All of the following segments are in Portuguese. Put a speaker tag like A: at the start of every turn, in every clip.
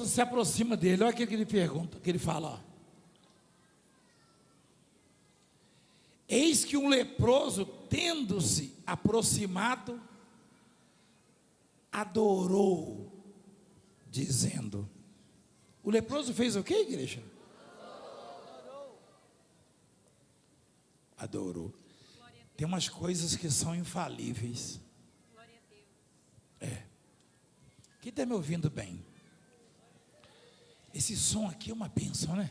A: se aproxima dele. Olha o que ele pergunta, que ele fala, ó. Eis que um leproso, tendo-se aproximado, adorou, dizendo. O leproso fez o que, igreja? Adorou. Tem umas coisas que são infalíveis. Quem está me ouvindo bem? Esse som aqui é uma bênção, né?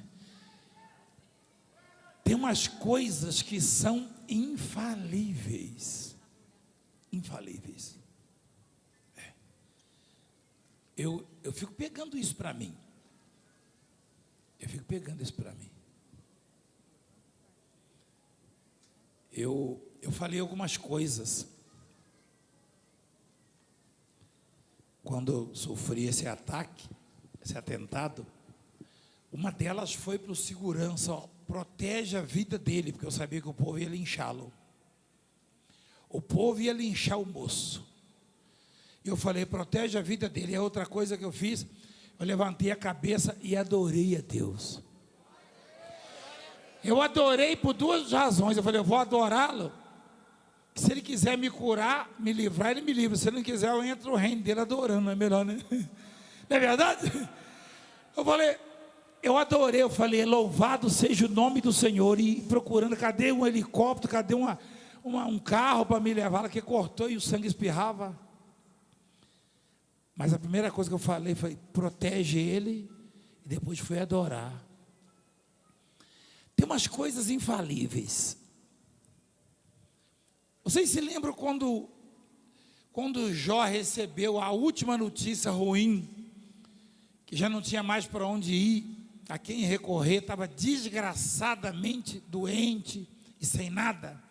A: Tem umas coisas que são infalíveis. Infalíveis. Eu fico pegando isso para mim. Eu fico pegando isso para mim. Eu falei algumas coisas quando eu sofri esse ataque, esse atentado. Uma delas foi para o segurança, ó, protege a vida dele, porque eu sabia que o povo ia linchá-lo. O povo ia linchar o moço. E eu falei, protege a vida dele. E a outra coisa que eu fiz, eu levantei a cabeça e adorei a Deus. Eu adorei por duas razões. Eu falei, eu vou adorá-lo. Se ele quiser me curar, me livrar, ele me livra. Se ele não quiser, eu entro no reino dele adorando. Não é melhor, né? Não é verdade? Eu falei, eu adorei. Eu falei, louvado seja o nome do Senhor. E procurando, cadê um helicóptero? Cadê um carro para me levar? Ela que cortou e o sangue espirrava. Mas a primeira coisa que eu falei foi, protege ele. E depois fui adorar. Tem umas coisas infalíveis. Vocês se lembram quando Jó recebeu a última notícia ruim, que já não tinha mais para onde ir, a quem recorrer, estava desgraçadamente doente e sem nada?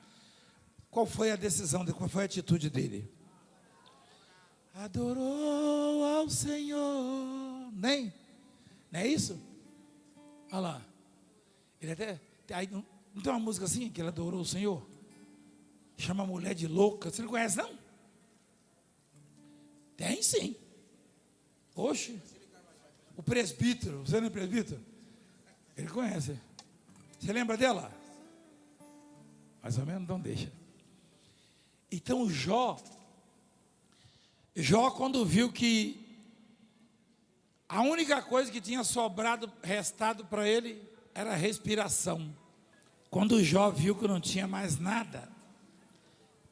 A: Qual foi a decisão dele? Qual foi a atitude dele? Adorou ao Senhor. Não é isso? Olha lá. Ele até, aí, não tem uma música assim, que ele adorou o Senhor? Chama a mulher de louca. Você não conhece, não? Tem sim. Oxe. O presbítero. Você não é presbítero? Ele conhece. Você lembra dela? Mais ou menos, então deixa. Então Jó, quando viu que a única coisa que tinha sobrado, restado para ele, era a respiração. Quando Jó viu que não tinha mais nada,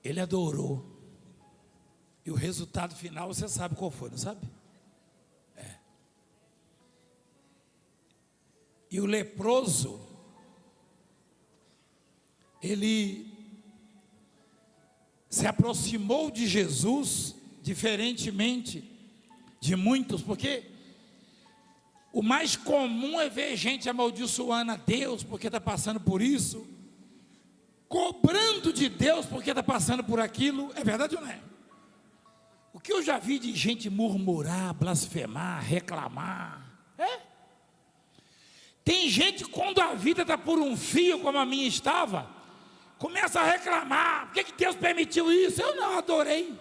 A: ele adorou. E o resultado final, você sabe qual foi, não sabe? E o leproso, ele se aproximou de Jesus, diferentemente de muitos, porque o mais comum é ver gente amaldiçoando a Deus porque está passando por isso, cobrando de Deus porque está passando por aquilo. É verdade ou não é? O que eu já vi de gente murmurar, blasfemar, reclamar, Tem gente, quando a vida está por um fio, como a minha estava, começa a reclamar, por que Deus permitiu isso? Eu não adorei.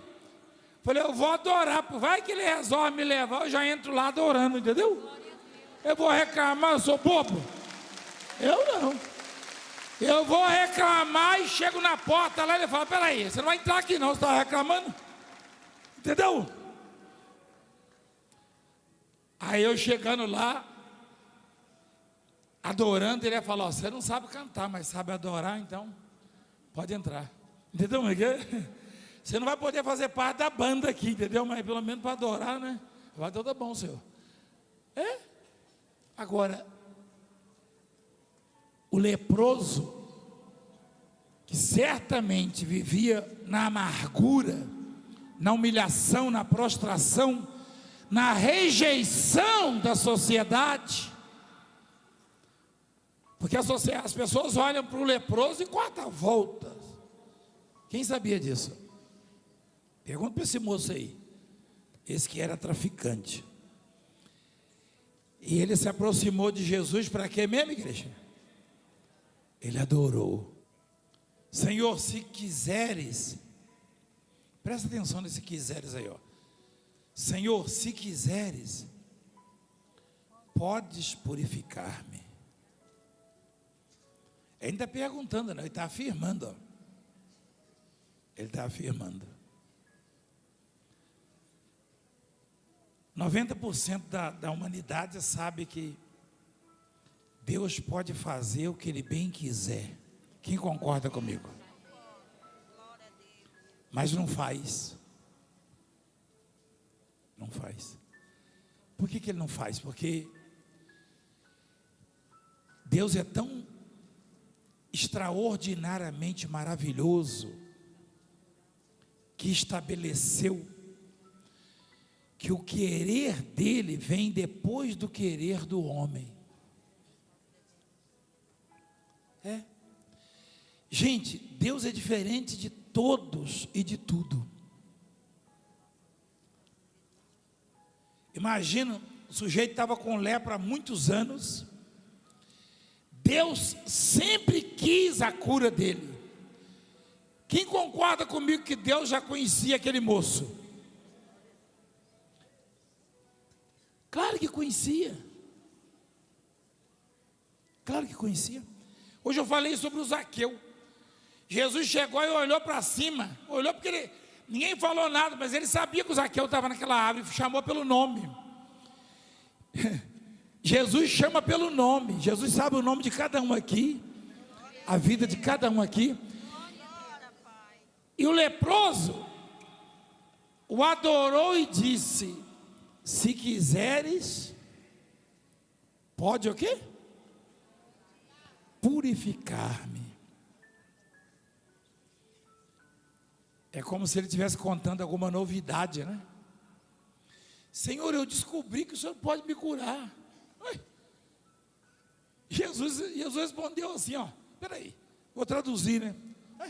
A: Falei, eu vou adorar, vai que ele resolve me levar, eu já entro lá adorando, entendeu? Eu vou reclamar, eu sou bobo? Eu não. Eu vou reclamar e chego na porta lá e ele fala, peraí, você não vai entrar aqui não, você está reclamando? Entendeu? Aí eu chegando lá, adorando, ele ia falar, você não sabe cantar, mas sabe adorar, então pode entrar. Entendeu? Você não vai poder fazer parte da banda aqui, entendeu? Mas pelo menos para adorar, né? Vai, então tá bom, Senhor. Agora, o leproso, que certamente vivia na amargura, na humilhação, na prostração, na rejeição da sociedade, porque as pessoas olham para o leproso e cortam voltas. Quem sabia disso? Pergunta para esse moço aí, esse que era traficante. E ele se aproximou de Jesus para quê mesmo, igreja? Ele adorou. Senhor, se quiseres, presta atenção nesse quiseres aí, ó. Senhor, se quiseres, podes purificar-me. Ele está perguntando, não, ele está afirmando, ó. Ele está afirmando. 90% da humanidade sabe que Deus pode fazer o que Ele bem quiser. Quem concorda comigo? Mas não faz. Não faz. Por que Ele não faz? Porque Deus é tão extraordinariamente maravilhoso que estabeleceu que o querer dele vem depois do querer do homem. Gente, Deus é diferente de todos e de tudo. Imagina, o sujeito estava com lepra há muitos anos. Deus sempre quis a cura dele. Quem concorda comigo que Deus já conhecia aquele moço? Claro que conhecia. Claro que conhecia. Hoje eu falei sobre o Zaqueu. Jesus chegou e olhou para cima. Olhou porque ninguém falou nada, mas ele sabia que o Zaqueu estava naquela árvore, chamou pelo nome. Jesus chama pelo nome. Jesus sabe o nome de cada um aqui, a vida de cada um aqui. E o leproso o adorou e disse: se quiseres, pode o quê? Purificar-me. É como se ele estivesse contando alguma novidade, né? Senhor, eu descobri que o Senhor pode me curar. Jesus respondeu assim, ó, peraí, vou traduzir, né?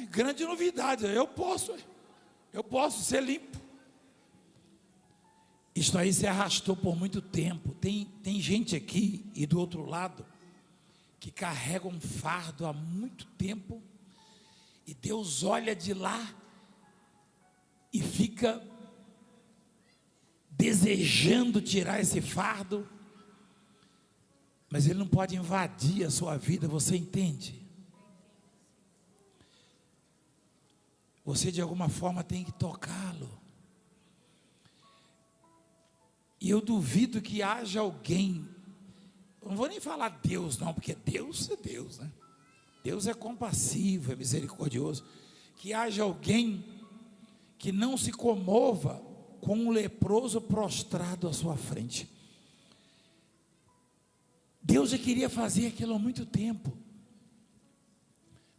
A: Grande novidade, eu posso ser limpo. Isso aí se arrastou por muito tempo. Tem gente aqui e do outro lado que carrega um fardo há muito tempo, e Deus olha de lá e fica desejando tirar esse fardo, mas ele não pode invadir a sua vida, você entende? Você de alguma forma tem que tocá-lo. E eu duvido que haja alguém, eu não vou nem falar Deus não, porque Deus é Deus, né? Deus é compassivo, é misericordioso, que haja alguém que não se comova com um leproso prostrado à sua frente. Deus já queria fazer aquilo há muito tempo.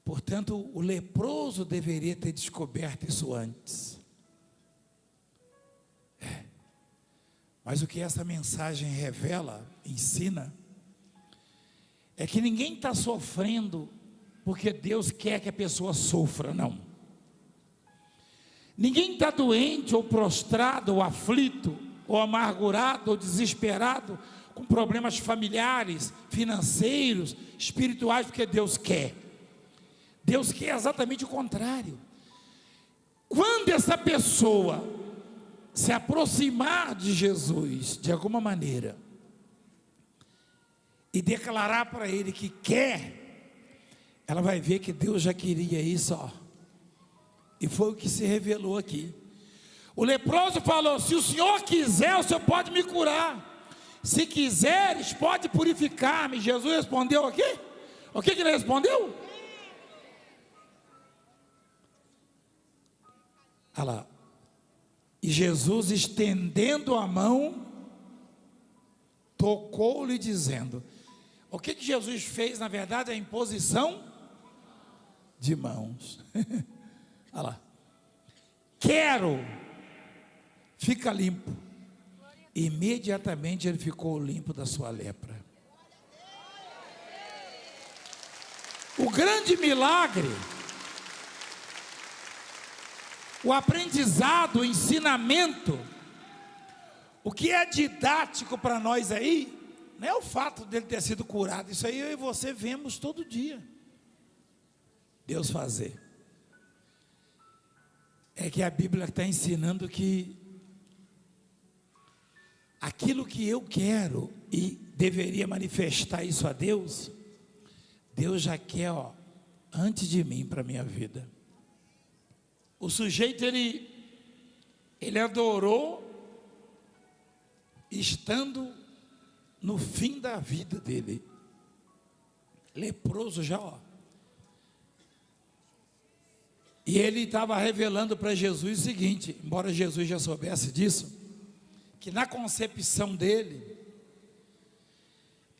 A: Portanto, o leproso deveria ter descoberto isso antes. Mas o que essa mensagem revela, ensina, é que ninguém está sofrendo porque Deus quer que a pessoa sofra, não. Ninguém está doente, ou prostrado, ou aflito, ou amargurado, ou desesperado, com problemas familiares, financeiros, espirituais, porque Deus quer. Deus quer exatamente o contrário. Quando essa pessoa se aproximar de Jesus, de alguma maneira, e declarar para Ele que quer, ela vai ver que Deus já queria isso, ó. E foi o que se revelou aqui. O leproso falou: se o Senhor quiser, o Senhor pode me curar. Se quiseres, pode purificar-me. Jesus respondeu aqui. O que ele respondeu? Olha lá. E Jesus, estendendo a mão, tocou-lhe, dizendo: o que Jesus fez, na verdade, é a imposição de mãos. Olha lá. Quero, fica limpo. Imediatamente ele ficou limpo da sua lepra. O grande milagre, o aprendizado, o ensinamento, o que é didático para nós aí, não é o fato dele ter sido curado. Isso aí eu e você vemos todo dia Deus fazer. É que a Bíblia está ensinando que aquilo que eu quero, e deveria manifestar isso a Deus, Deus já quer, antes de mim, para a minha vida. O sujeito, ele adorou, estando no fim da vida dele, leproso já, e ele estava revelando para Jesus o seguinte, embora Jesus já soubesse disso, que na concepção dele,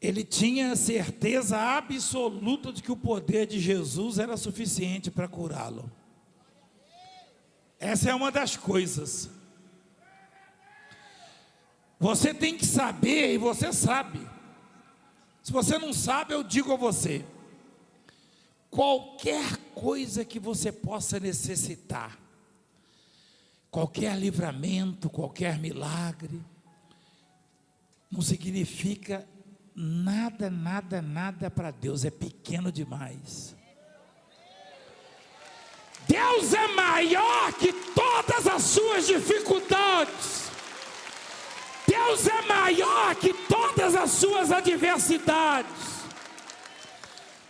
A: ele tinha certeza absoluta de que o poder de Jesus era suficiente para curá-lo. Essa é uma das coisas. Você tem que saber, e você sabe. Se você não sabe, eu digo a você: qualquer coisa que você possa necessitar, qualquer livramento, qualquer milagre, não significa nada, nada, nada para Deus, é pequeno demais. Deus é maior que todas as suas dificuldades. Deus é maior que todas as suas adversidades.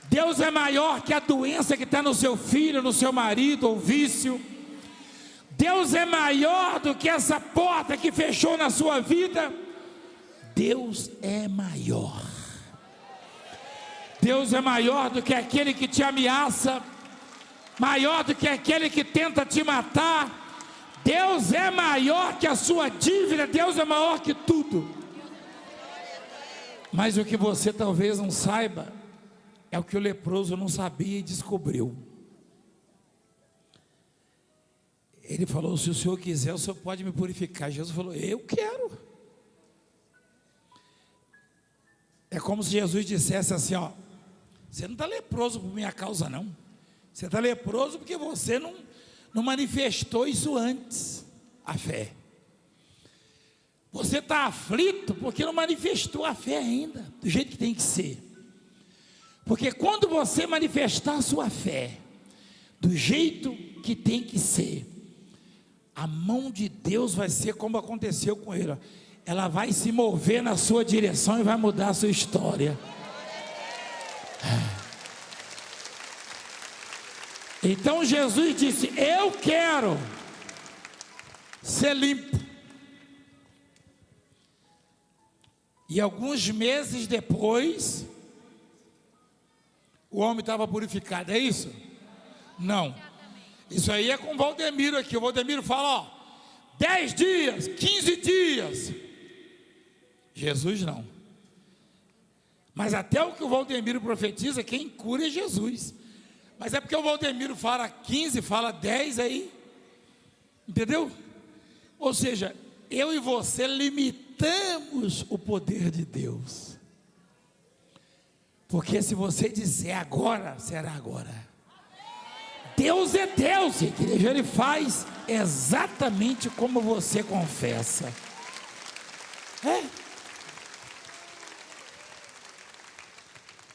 A: Deus é maior que a doença que está no seu filho, no seu marido, ou vício. Deus é maior do que essa porta que fechou na sua vida. Deus é maior. Deus é maior do que aquele que te ameaça, maior do que aquele que tenta te matar. Deus é maior que a sua dívida. Deus é maior que tudo. Mas o que você talvez não saiba é o que o leproso não sabia e descobriu. Ele falou: se o Senhor quiser, o Senhor pode me purificar. Jesus falou: eu quero. É como se Jesus dissesse assim: você não está leproso por minha causa, não. Você está leproso porque você não manifestou isso antes, a fé. Você está aflito porque não manifestou a fé ainda, do jeito que tem que ser. Porque quando você manifestar a sua fé, do jeito que tem que ser, a mão de Deus vai ser como aconteceu com ele. Ela vai se mover na sua direção e vai mudar a sua história. Então Jesus disse: eu quero ser limpo. E alguns meses depois, o homem estava purificado, é isso? Não. Isso aí é com o Valdemiro aqui. O Valdemiro fala: 10 dias, 15 dias. Jesus não. Mas até o que o Valdemiro profetiza, quem cura é Jesus. Mas é porque o Valdemiro fala 15, fala 10 aí. Entendeu? Ou seja, eu e você limitamos o poder de Deus. Porque se você disser agora, será agora. Deus é Deus, igreja. Ele faz exatamente como você confessa.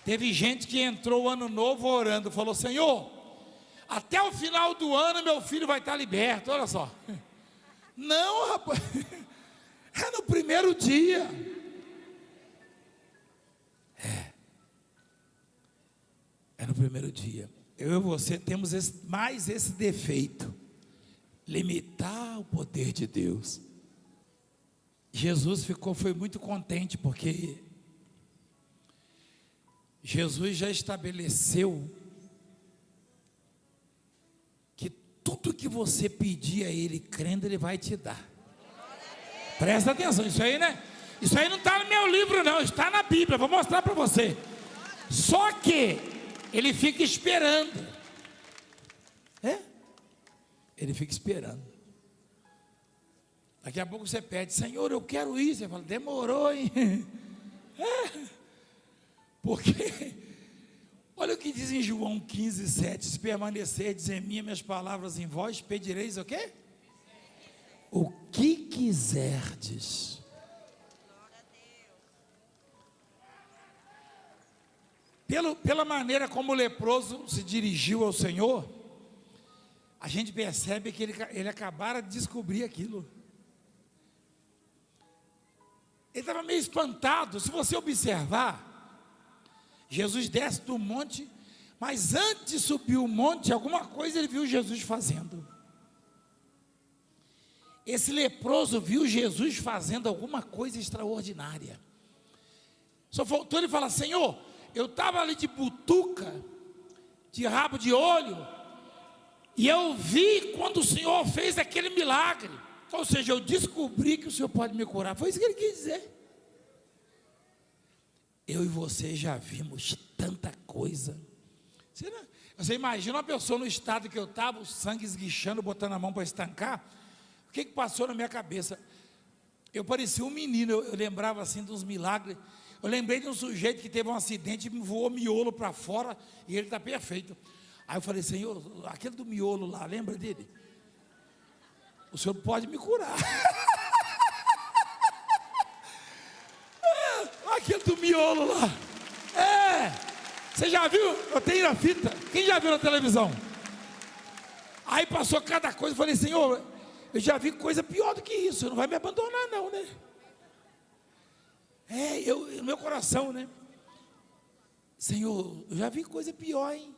A: Teve gente que entrou o ano novo orando, falou: Senhor, até o final do ano meu filho vai estar liberto. Olha só. Não, rapaz, é no primeiro dia. É no primeiro dia. Eu e você temos mais esse defeito: limitar o poder de Deus. Jesus foi muito contente, porque Jesus já estabeleceu que tudo que você pedir a Ele crendo, Ele vai te dar. Presta atenção, isso aí, né? Isso aí não está no meu livro, não, está na Bíblia. Vou mostrar para você. Só que Ele fica esperando. Ele fica esperando. Daqui a pouco você pede: Senhor, eu quero isso. Ele fala: demorou, hein? Porque, olha o que diz em João 15:7: se permanecerdes em mim, minhas palavras em vós, pedireis o quê? O que quiserdes. Pela maneira como o leproso se dirigiu ao Senhor, a gente percebe que ele acabara de descobrir aquilo. Ele estava meio espantado. Se você observar, Jesus desce do monte, mas antes de subir o monte, alguma coisa ele viu Jesus fazendo. Esse leproso viu Jesus fazendo alguma coisa extraordinária. Só faltou ele falar: Senhor, eu estava ali de butuca, de rabo de olho, e eu vi quando o Senhor fez aquele milagre. Ou seja, eu descobri que o Senhor pode me curar. Foi isso que ele quis dizer. Eu e você já vimos tanta coisa. Você imagina uma pessoa no estado que eu estava, o sangue esguichando, botando a mão para estancar. O que passou na minha cabeça? Eu parecia um menino, eu lembrava assim dos milagres. Eu lembrei de um sujeito que teve um acidente e voou miolo para fora e ele está perfeito. Aí eu falei: Senhor, aquele do miolo lá, lembra dele? O Senhor pode me curar. Aquele do miolo lá. Você já viu? Eu tenho na fita. Quem já viu na televisão? Aí passou cada coisa. Eu falei: Senhor, eu já vi coisa pior do que isso. Você não vai me abandonar não, né? No meu coração, né? Senhor, eu já vi coisa pior, hein?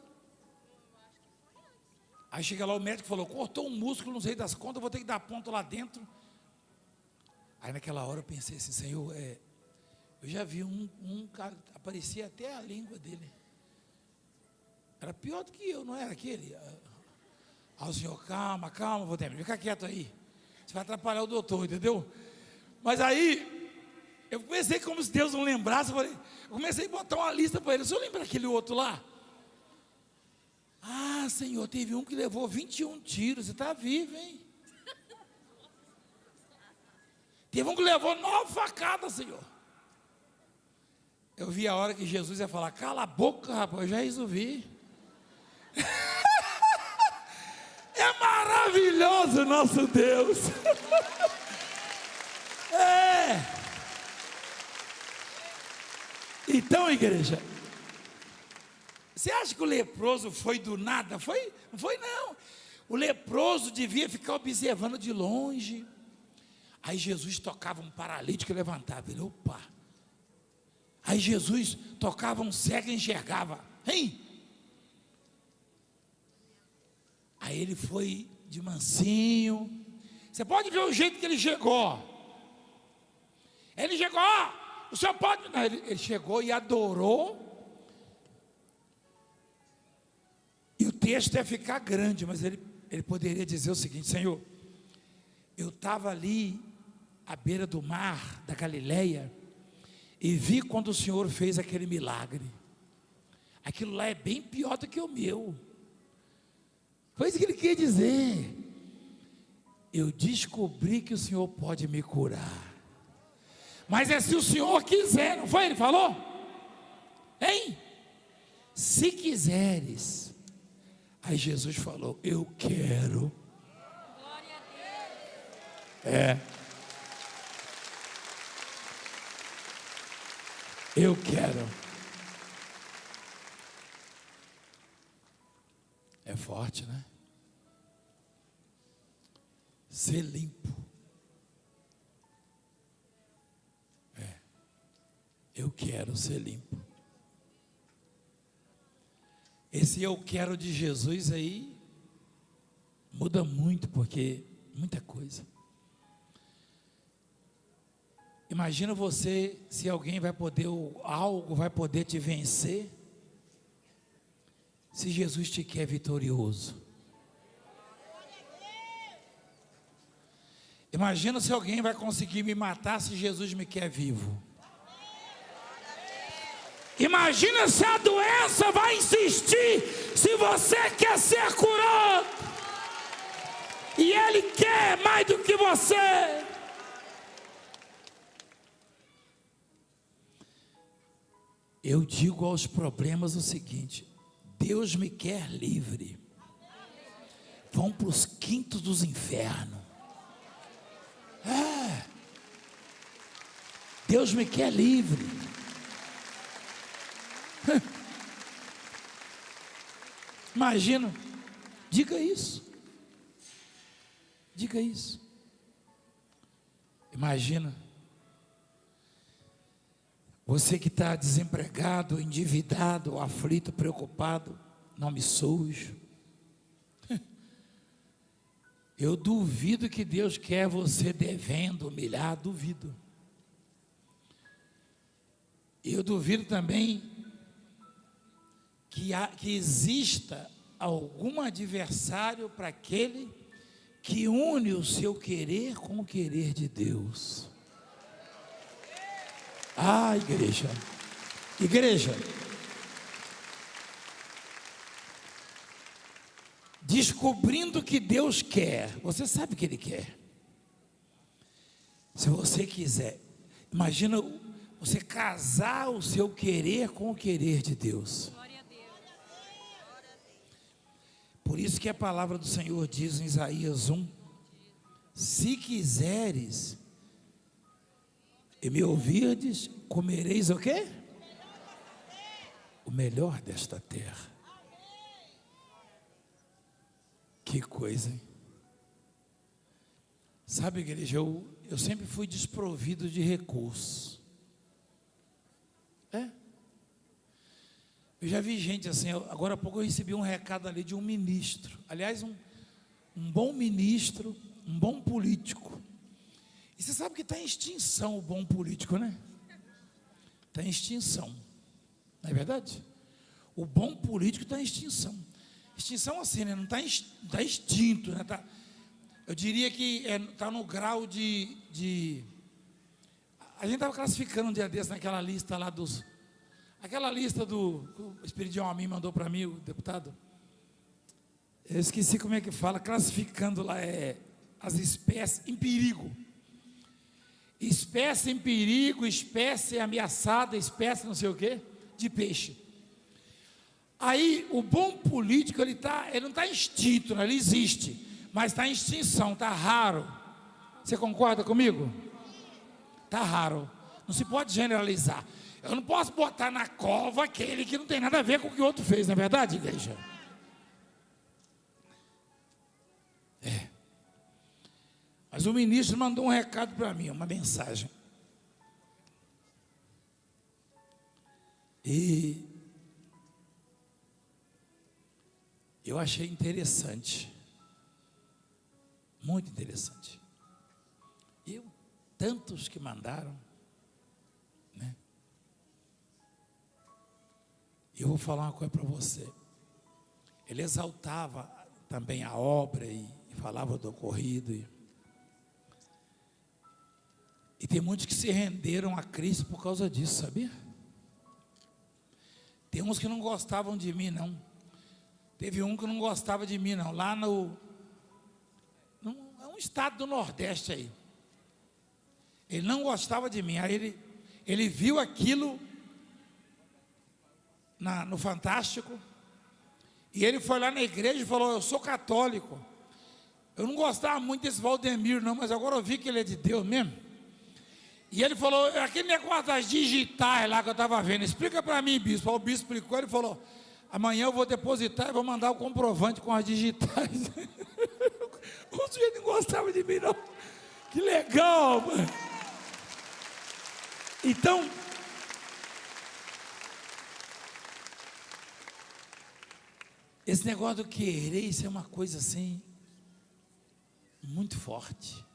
A: Aí chega lá o médico e falou: cortou um músculo, não sei das contas, eu vou ter que dar ponto lá dentro. Aí naquela hora eu pensei assim: Senhor, eu já vi um cara, aparecia até a língua dele. Era pior do que eu, não era aquele? Aí o Senhor: calma, Valdemir, fica quieto aí. Você vai atrapalhar o doutor, entendeu? Mas aí, eu pensei como se Deus não lembrasse. Eu comecei a botar uma lista para ele. O senhor lembra aquele outro lá? Ah, Senhor, teve um que levou 21 tiros. Você está vivo, hein? Teve um que levou 9 facadas, Senhor. Eu vi a hora que Jesus ia falar: cala a boca, rapaz, eu já resolvi. É maravilhoso o nosso Deus. Então, igreja, você acha que o leproso foi do nada? Não foi não. O leproso devia ficar observando de longe. Aí Jesus tocava um paralítico e levantava. Ele: opa. Aí Jesus tocava um cego e enxergava. Hein? Aí ele foi de mansinho. Você pode ver o jeito que ele chegou. Ele chegou: o senhor pode... Não, ele chegou e adorou. E o texto ia ficar grande, mas ele poderia dizer o seguinte: Senhor, eu estava ali à beira do mar da Galileia e vi quando o Senhor fez aquele milagre. Aquilo lá é bem pior do que o meu. Foi isso que ele queria dizer. Eu descobri que o Senhor pode me curar. Mas é se o Senhor quiser, não foi? Ele falou? Hein? Se quiseres. Aí Jesus falou: eu quero.
B: Glória a Deus.
A: Eu quero. É forte, né? Ser limpo. Eu quero ser limpo. Esse eu quero de Jesus aí muda muito, porque muita coisa. Imagina você, se alguém vai poder, ou algo vai poder te vencer, se Jesus te quer vitorioso. Imagina se alguém vai conseguir me matar, se Jesus me quer vivo. Imagina se a doença vai insistir, se você quer ser curado, e Ele quer mais do que você. Eu digo aos problemas o seguinte: Deus me quer livre. Vão para os quintos dos infernos. Deus me quer livre. Imagina, diga isso. Diga isso. Imagina Você que está desempregado, endividado, aflito, preocupado, nome sujo. Eu duvido que Deus quer você devendo, humilhado, duvido. Eu duvido também que exista algum adversário para aquele que une o seu querer com o querer de Deus. Ah, igreja, descobrindo o que Deus quer, você sabe o que Ele quer. Se você quiser, imagina você casar o seu querer com o querer de Deus.
B: Glória a Deus.
A: Por isso que a palavra do Senhor diz em Isaías 1: se quiseres e me ouvirdes, comereis o quê? O melhor desta terra. Que coisa, hein? Sabe, igreja, eu sempre fui desprovido de recursos. Eu já vi gente assim, agora há pouco eu recebi um recado ali de um ministro. Aliás, um bom ministro, um bom político. E você sabe que está em extinção o bom político, né? Está em extinção. Não é verdade? O bom político está em extinção. Extinção assim, né? Não está extinto, né? Eu diria que está no grau de... A gente estava classificando um dia desse naquela lista lá dos... Aquela lista que o Espiridião a mim mandou para mim, o deputado. Eu esqueci como é que fala, classificando lá as espécies em perigo. Espécie em perigo, espécie ameaçada, espécie não sei o quê, de peixe. Aí o bom político, ele não está extinto, né? Ele existe, mas está em extinção, está raro. Você concorda comigo? Está raro, não se pode generalizar. Eu não posso botar na cova aquele que não tem nada a ver com o que o outro fez, não é verdade, igreja? Mas o ministro mandou um recado para mim, uma mensagem. E eu achei interessante, muito interessante. Tantos que mandaram, né? Eu vou falar uma coisa para você. Ele exaltava também a obra e falava do ocorrido. E tem muitos que se renderam a Cristo por causa disso, sabia? Tem uns que não gostavam de mim, não. Teve um que não gostava de mim, não. Lá é um estado do Nordeste aí. Ele não gostava de mim. Aí ele viu aquilo no Fantástico. E ele foi lá na igreja e falou: eu sou católico. Eu não gostava muito desse Valdemiro, não, mas agora eu vi que ele é de Deus mesmo. E ele falou: aquele negócio das digitais lá que eu estava vendo, explica para mim, bispo. O bispo explicou, ele falou: amanhã eu vou depositar e vou mandar o comprovante com as digitais. O sujeito não gostava de mim, não. Que legal, mano. Então, esse negócio do querer, isso é uma coisa assim, muito forte.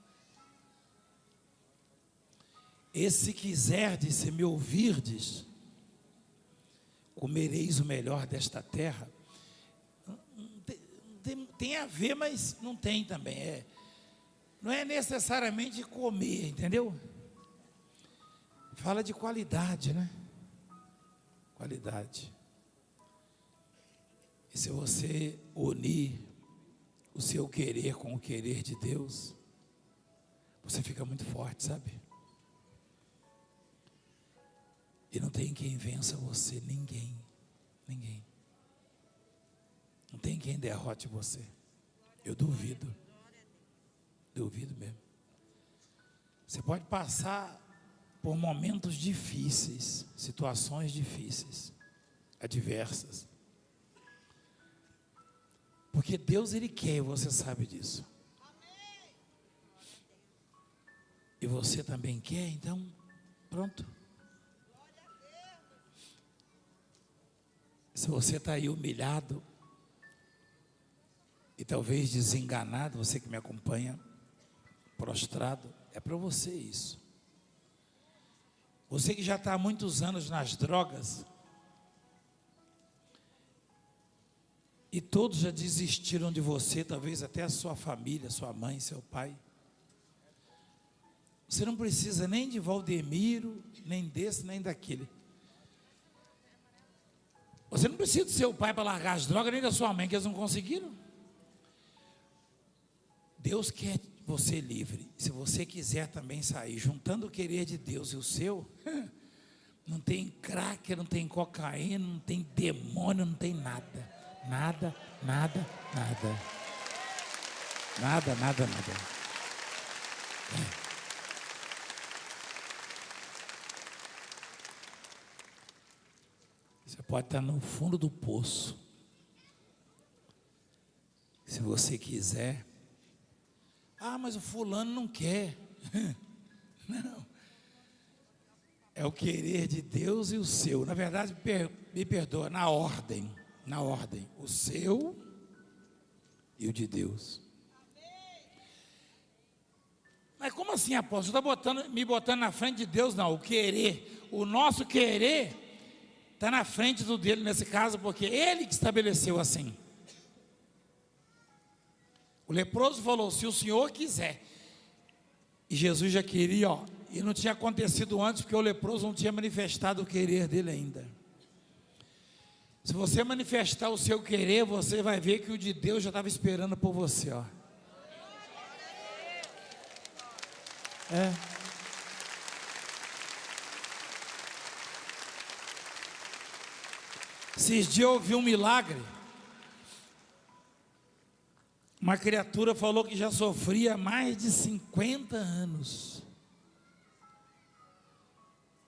A: Se quiserdes, se me ouvirdes, comereis o melhor desta terra. Tem a ver, mas não tem também. Não é necessariamente comer, entendeu? Fala de qualidade, né? Qualidade. E se você unir o seu querer com o querer de Deus, você fica muito forte, sabe? E não tem quem vença você, ninguém. Ninguém. Não tem quem derrote você. Eu duvido. Duvido mesmo. Você pode passar por momentos difíceis, situações difíceis, adversas. Porque Deus, Ele quer, e você sabe disso. E você também quer, então, pronto. Se você está aí humilhado e talvez desenganado, você que me acompanha, prostrado, é para você isso. Você que já está há muitos anos nas drogas e todos já desistiram de você, talvez até a sua família, sua mãe, seu pai. Você não precisa nem de Valdemiro, nem desse, nem daquele. Você não precisa do seu pai para largar as drogas, nem da sua mãe, que eles não conseguiram. Deus quer você livre. Se você quiser também sair, juntando o querer de Deus e o seu, não tem crack, não tem cocaína, não tem demônio, não tem nada. Nada, nada, nada. Nada, nada, nada. Você pode estar no fundo do poço. Se você quiser. Ah, mas o fulano não quer. Não. É o querer de Deus e o seu. Na verdade, me perdoa, na ordem. Na ordem. O seu e o de Deus. Mas como assim, apóstolo? Você está me botando na frente de Deus? Não, o querer. O nosso querer está na frente do dele nesse caso, porque ele que estabeleceu assim. O leproso falou, se o Senhor quiser. E Jesus já queria, ó. E não tinha acontecido antes, porque o leproso não tinha manifestado o querer dele ainda. Se você manifestar o seu querer, você vai ver que o de Deus já estava esperando por você, ó. Esses dias eu ouvi um milagre. Uma criatura falou que já sofria mais de 50 anos.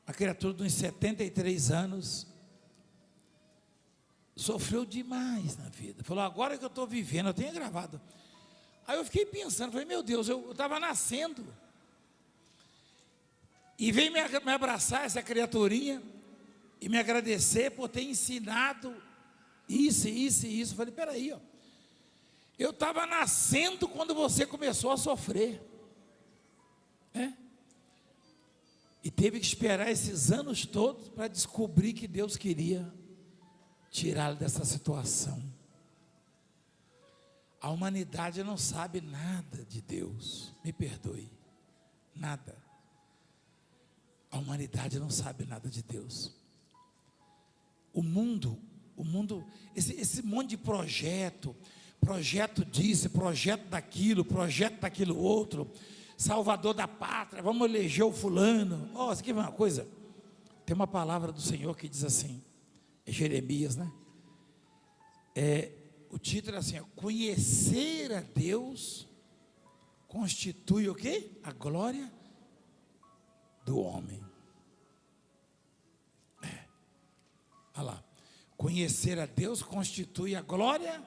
A: Uma criatura de uns 73 anos. Sofreu demais na vida. Falou, agora que eu estou vivendo, eu tenho gravado. Aí eu fiquei pensando, falei, meu Deus, eu estava nascendo. E veio me abraçar essa criaturinha e me agradecer por ter ensinado isso, isso e isso. Eu falei, peraí, ó. Eu estava nascendo quando você começou a sofrer. E teve que esperar esses anos todos para descobrir que Deus queria tirá-lo dessa situação. A humanidade não sabe nada de Deus. Me perdoe. Nada. A humanidade não sabe nada de Deus. O mundo, esse monte de projeto disso, projeto daquilo outro, salvador da pátria, vamos eleger o fulano. Ó, isso aqui é uma coisa, tem uma palavra do Senhor que diz assim, é Jeremias, né? O título é assim, conhecer a Deus constitui o quê? A glória do homem. Olha lá, conhecer a Deus constitui a glória